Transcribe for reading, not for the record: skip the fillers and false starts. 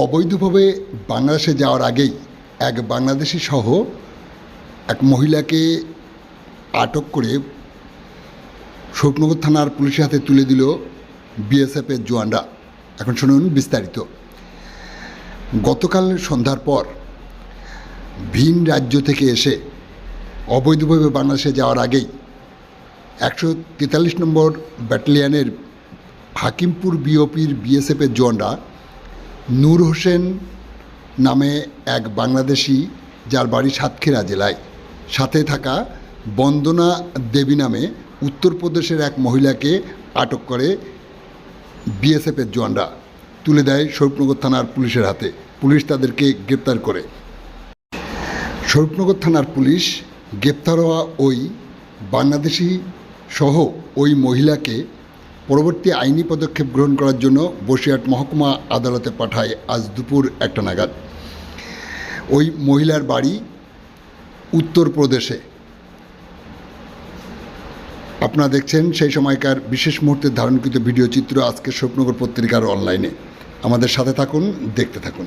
অবৈধভাবে বাংলাদেশে যাওয়ার আগেই এক বাংলাদেশি সহ এক মহিলাকে আটক করে শোকনগর থানার পুলিশের হাতে তুলে দিল বিএসএফের জওয়ানরা। এখন শুনুন বিস্তারিত। গতকাল সন্ধ্যার পর ভিন রাজ্য থেকে এসে অবৈধভাবে বাংলাদেশে যাওয়ার আগেই 143 নম্বর ব্যাটালিয়নের হাকিমপুর বিওপির বিএসএফের জওয়ানরা নূর হোসেন নামে এক বাংলাদেশি, যার বাড়ি সাতক্ষীরা জেলায়, সাথে থাকা বন্দনা দেবী নামে উত্তরপ্রদেশের এক মহিলাকে আটক করে বিএসএফের জওয়ানরা তুলে দেয় স্বরূপনগর থানার পুলিশের হাতে। পুলিশ তাদেরকে গ্রেপ্তার করে। স্বরূপনগর থানার পুলিশ গ্রেপ্তার হওয়া ওই বাংলাদেশি সহ ওই মহিলাকে পরবর্তী আইনি পদক্ষেপ গ্রহণ করার জন্য বসিরহাট মহকুমা আদালতে পাঠায় আজ দুপুর 1টা নাগাদ। ওই মহিলার বাড়ি উত্তরপ্রদেশে। আপনারা দেখছেন সেই সময়কার বিশেষ মুহূর্তের ধারণকৃত ভিডিও চিত্র আজকের স্বপ্নগর পত্রিকার অনলাইনে। আমাদের সাথে থাকুন, দেখতে থাকুন।